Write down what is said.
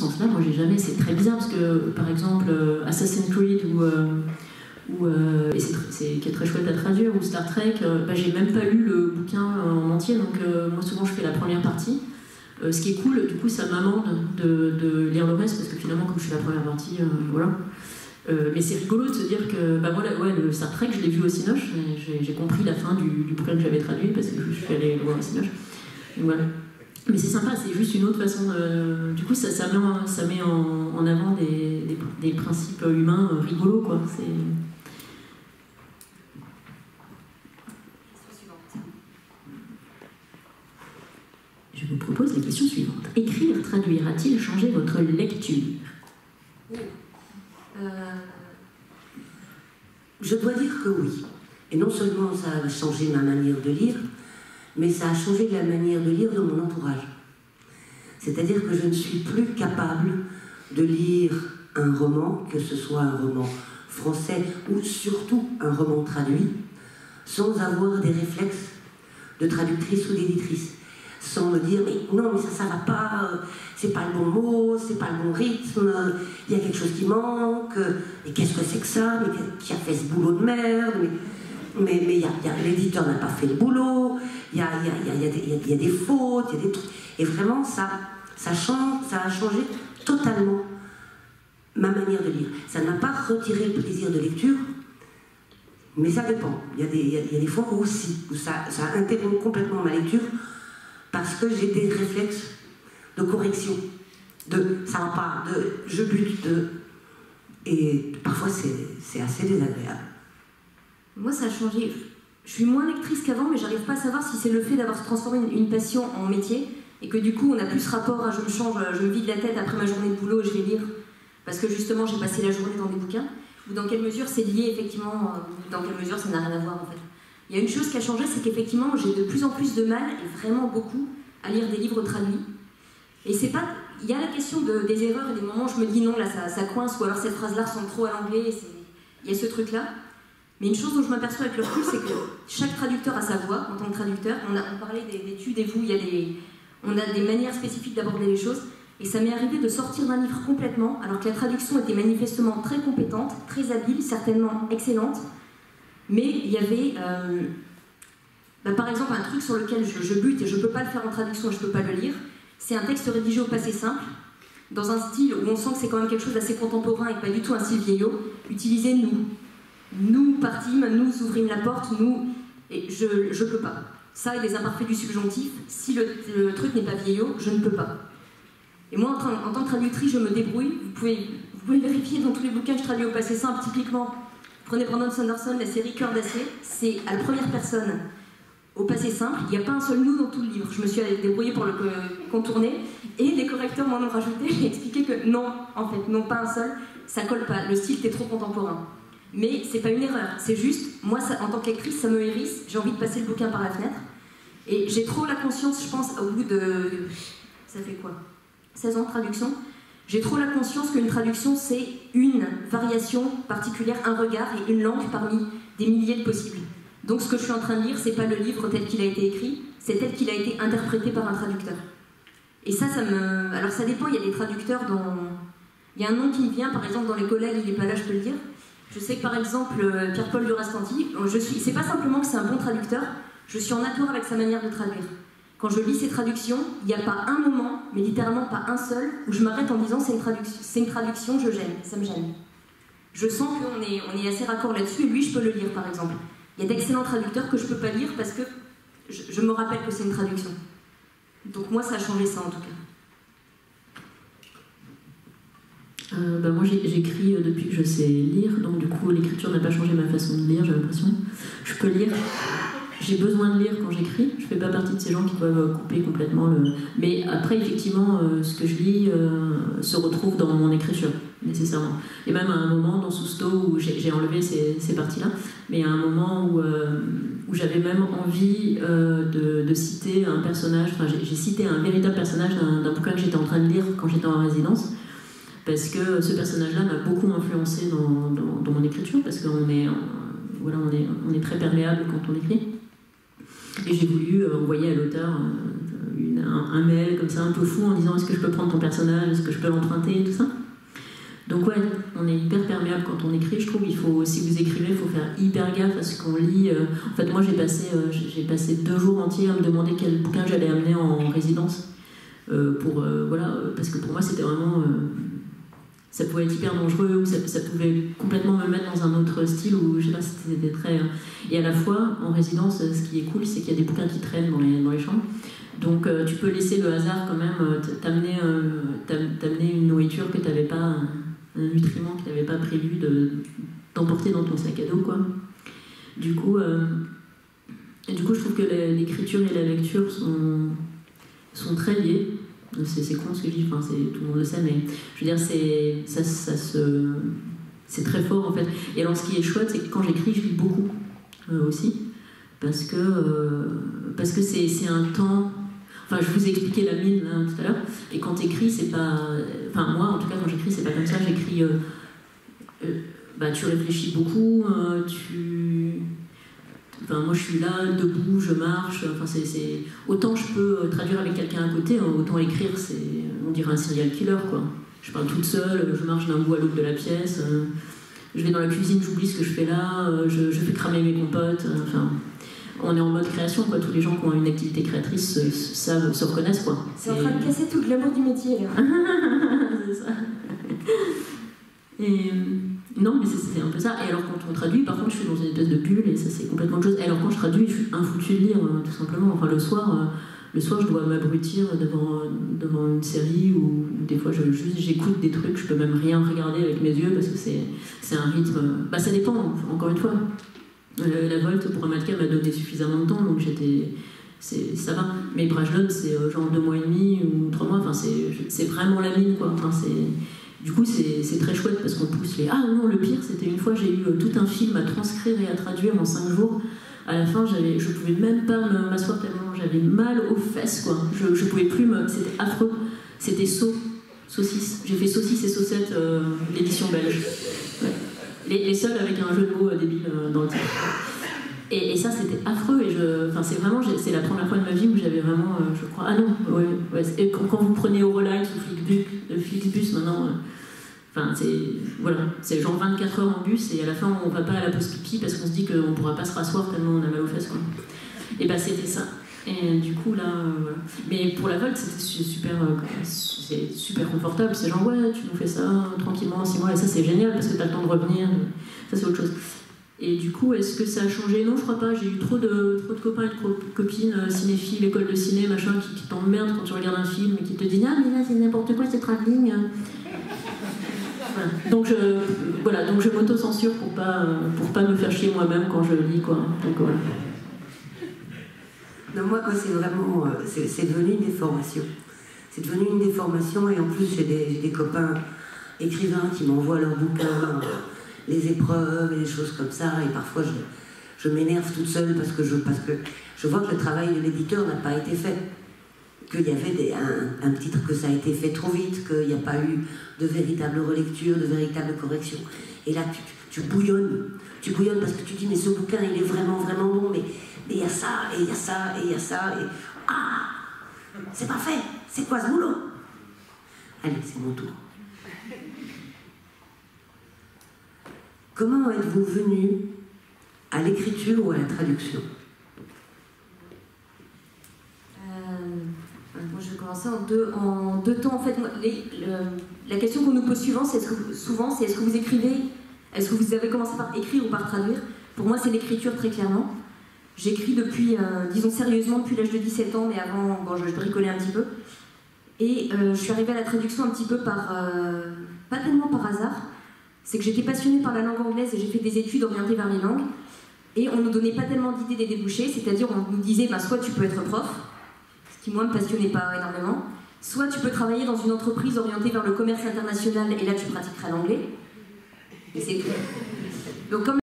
sens-là, moi j'ai jamais, c'est très bizarre parce que par exemple Assassin's Creed qui est très chouette à traduire, ou Star Trek, j'ai même pas lu le bouquin en entier, donc moi souvent je fais la première partie. Ce qui est cool, du coup ça m'amende de lire le reste parce que finalement comme je fais la première partie, voilà. Mais c'est rigolo de se dire que le Star Trek je l'ai vu au Cinoche, j'ai compris la fin du bouquin que j'avais traduit parce que je suis allée le voir au Cinoche. Donc, voilà. Mais c'est sympa, c'est juste une autre façon de... Du coup ça met en avant des principes humains rigolos, quoi. Je vous propose la question suivante. Écrire, traduire, a-t-il changé votre lecture? Je dois dire que oui. Et non seulement ça a changé ma manière de lire, mais ça a changé la manière de lire de mon entourage. C'est-à-dire que je ne suis plus capable de lire un roman, que ce soit un roman français ou surtout un roman traduit, sans avoir des réflexes de traductrice ou d'éditrice. Sans me dire, mais non, mais ça va pas, c'est pas le bon mot, c'est pas le bon rythme, il y a quelque chose qui manque, mais qu'est-ce que c'est que ça, mais qui a fait ce boulot de merde, mais l'éditeur n'a pas fait le boulot, il y a des fautes, il y a des trucs, et vraiment ça a changé totalement ma manière de lire. Ça ne m'a pas retiré le plaisir de lecture, mais ça dépend. Il y a des fois aussi, où ça interrompt complètement ma lecture, parce que j'ai des réflexes de correction, de ça va pas, de je bute, et parfois c'est assez désagréable. Moi ça a changé, je suis moins lectrice qu'avant, mais j'arrive pas à savoir si c'est le fait d'avoir transformé une passion en métier, et que du coup on a plus ce rapport à je me vide la tête après ma journée de boulot, je vais lire, parce que justement j'ai passé la journée dans des bouquins, ou dans quelle mesure c'est lié effectivement, dans quelle mesure ça n'a rien à voir en fait. Il y a une chose qui a changé, c'est qu'effectivement, j'ai de plus en plus de mal, et vraiment beaucoup, à lire des livres traduits. Et c'est pas... Il y a la question des erreurs et des moments où je me dis non, là, ça coince, ou alors cette phrase-là ressemble trop à l'anglais, il y a ce truc-là. Mais une chose dont je m'aperçois avec le recul, c'est que chaque traducteur a sa voix, en tant que traducteur. On parlait des tu, des vous, on a des manières spécifiques d'aborder les choses. Et ça m'est arrivé de sortir d'un livre complètement, alors que la traduction était manifestement très compétente, très habile, certainement excellente. Mais il y avait, par exemple, un truc sur lequel je bute et je ne peux pas le faire en traduction et je ne peux pas le lire. C'est un texte rédigé au passé simple, dans un style où on sent que c'est quand même quelque chose d'assez contemporain et pas du tout un style vieillot. Utiliser nous. Nous partîmes, nous ouvrîmes la porte, nous... Et je ne peux pas. Ça et les imparfaits du subjonctif, si le truc n'est pas vieillot, je ne peux pas. Et moi, en tant que traductrice, je me débrouille. Vous pouvez vérifier dans tous les bouquins que je traduis au passé simple, typiquement... Prenez Brandon Sanderson, la série Cœur d'acier, c'est à la première personne, au passé simple, il n'y a pas un seul nous dans tout le livre. Je me suis débrouillée pour le contourner, et les correcteurs m'en ont rajouté et expliqué que non, en fait, non, pas un seul, ça colle pas, le style était trop contemporain. Mais c'est pas une erreur, c'est juste, moi, en tant qu'actrice, ça me hérisse, j'ai envie de passer le bouquin par la fenêtre, et j'ai trop la conscience, je pense, au bout de... ça fait quoi 16 ans de traduction. J'ai trop la conscience qu'une traduction, c'est une variation particulière, un regard et une langue parmi des milliers de possibles. Donc ce que je suis en train de lire, c'est pas le livre tel qu'il a été écrit, c'est tel qu'il a été interprété par un traducteur. Et ça me... Alors ça dépend, il y a des traducteurs dont... Il y a un nom qui me vient, par exemple, dans les collègues, il n'est pas là, je peux le dire. Je sais que, par exemple, Pierre-Paul Durastanti, c'est pas simplement que c'est un bon traducteur, je suis en accord avec sa manière de traduire. Quand je lis ses traductions, il n'y a pas un moment, mais littéralement pas un seul, où je m'arrête en disant c'est une traduction, je gêne, ça me gêne. Je sens qu'on est assez raccord là-dessus, et lui, je peux le lire, par exemple. Il y a d'excellents traducteurs que je ne peux pas lire parce que je me rappelle que c'est une traduction. Donc moi, ça a changé ça, en tout cas. Moi, j'écris depuis que je sais lire, donc du coup, l'écriture n'a pas changé ma façon de lire, j'ai l'impression. Je peux lire... J'ai besoin de lire quand j'écris, je fais pas partie de ces gens qui doivent couper complètement le... Mais après, effectivement, ce que je lis se retrouve dans mon écriture, nécessairement. Et même à un moment dans Sousto où j'ai enlevé ces parties-là, mais à un moment où j'avais même envie de citer un personnage, enfin j'ai cité un véritable personnage d'un bouquin que j'étais en train de lire quand j'étais en résidence, parce que ce personnage-là m'a beaucoup influencé dans mon écriture, parce qu'on est, voilà, on est très perméable quand on écrit. Et j'ai voulu envoyer à l'auteur un mail comme ça un peu fou en disant est-ce que je peux prendre ton personnage, est-ce que je peux l'emprunter, tout ça. Donc ouais, on est hyper perméable quand on écrit, je trouve. Il faut, si vous écrivez, il faut faire hyper gaffe à ce qu'on lit. En fait, moi j'ai passé 2 jours entiers à me demander quel bouquin j'allais amener en résidence. Voilà, parce que pour moi c'était vraiment... ça pouvait être hyper dangereux, ou ça pouvait complètement me mettre dans un autre style, où je sais pas, c'était très... Et à la fois, en résidence, ce qui est cool, c'est qu'il y a des bouquins qui traînent dans les chambres. Donc tu peux laisser le hasard quand même t'amener une nourriture que tu n'avais pas, un nutriment que tu n'avais pas prévu d'emporter dans ton sac à dos, quoi. Du coup, je trouve que l'écriture et la lecture sont très liées. C'est con ce que je dis, enfin, tout le monde le sait, mais je veux dire, c'est très fort en fait. Et alors ce qui est chouette, c'est que quand j'écris, je lis beaucoup aussi, parce que c'est un temps... Enfin, je vous ai expliqué la mine hein, tout à l'heure, et quand t'écris, c'est pas... Enfin, moi, en tout cas, quand j'écris, c'est pas comme ça. J'écris... tu réfléchis beaucoup, Enfin, moi, je suis là, debout, je marche. Enfin, autant je peux traduire avec quelqu'un à côté, hein, autant écrire, on dirait un serial killer, quoi. Je parle toute seule, je marche d'un bout à l'autre de la pièce, je vais dans la cuisine, j'oublie ce que je fais là, je fais cramer mes compotes, enfin... On est en mode création, quoi. Tous les gens qui ont une activité créatrice se reconnaissent, quoi. C'est en train de casser tout le glamour du métier, là. C'est ça. Et non, mais c'est un peu ça. Et alors, quand on traduit, par contre, je suis dans une espèce de bulle, et ça, c'est complètement autre chose. Et alors, quand je traduis, je suis infoutu de lire, tout simplement. Enfin, le soir, je dois m'abrutir devant une série, ou des fois, j'écoute des trucs, je peux même rien regarder avec mes yeux, parce que c'est un rythme... Bah, ça dépend, encore une fois. La Volte pour Amatka m'a donné suffisamment de temps, donc ça va. Mais Brajlon, c'est genre 2 mois et demi ou 3 mois, enfin, c'est vraiment la mine, quoi. Enfin, du coup, c'est très chouette parce qu'on pousse les... Ah non, le pire, c'était une fois, j'ai eu tout un film à transcrire et à traduire en 5 jours. À la fin, je pouvais même pas m'asseoir tellement j'avais mal aux fesses, quoi. Je pouvais plus C'était affreux. C'était saucisse. J'ai fait saucisse et saucette, l'édition belge. Ouais. Les seuls avec un jeu de mots débile dans le titre. Et ça, c'était affreux. Et c'est la première fois de ma vie où j'avais vraiment, je crois... Ah non, ouais. Et quand vous prenez Eurolight ou Flixbus, maintenant... c'est genre 24 heures en bus, et à la fin, on va pas à la pause pipi parce qu'on se dit qu'on pourra pas se rasseoir tellement on a mal aux fesses, quoi. Et bah, c'était ça. Et du coup, là, voilà. Mais pour la Volte, c'était super confortable. C'est genre, ouais, tu nous fais ça tranquillement en 6 mois, et ça, c'est génial parce que t'as le temps de revenir. Ça, c'est autre chose. Et du coup, est-ce que ça a changé? Non, je crois pas. J'ai eu trop de copains et de copines cinéphiles, école de ciné, machin, qui t'emmerdent quand tu regardes un film et qui te disent ah, mais là, c'est n'importe quoi, c'est travelling. Voilà. Donc je m'auto-censure pour pas me faire chier moi-même quand je lis, quoi. Donc voilà. Non, moi, c'est vraiment... c'est devenu une déformation. C'est devenu une déformation, et en plus, j'ai des copains écrivains qui m'envoient leurs bouquins, les épreuves et des choses comme ça, et parfois, je m'énerve toute seule parce que je vois que le travail de l'éditeur n'a pas été fait. Qu'il y avait un titre, que ça a été fait trop vite, qu'il n'y a pas eu de véritable relecture, de véritable correction. Et là, tu bouillonnes. Tu bouillonnes parce que tu dis, mais ce bouquin, il est vraiment, vraiment bon, mais il y a ça, et il y a ça, et il y a ça, et... Ah, c'est pas fait. C'est quoi ce boulot? Allez, c'est mon tour. Comment êtes-vous venu à l'écriture ou à la traduction? Moi, je vais commencer en deux temps. En fait, la question qu'on nous pose souvent, c'est est-ce que vous écrivez? Est-ce que vous avez commencé par écrire ou par traduire? Pour moi, c'est l'écriture, très clairement. J'écris depuis, disons sérieusement, depuis l'âge de 17 ans, mais avant, bon, je bricolais un petit peu. Et je suis arrivée à la traduction un petit peu pas tellement par hasard. C'est que j'étais passionnée par la langue anglaise et j'ai fait des études orientées vers les langues. Et on ne nous donnait pas tellement d'idées des débouchés, c'est-à-dire on nous disait, soit tu peux être prof, ce qui moi ne me passionnait pas énormément, soit tu peux travailler dans une entreprise orientée vers le commerce international et là tu pratiqueras l'anglais. Et c'est tout. Donc, comme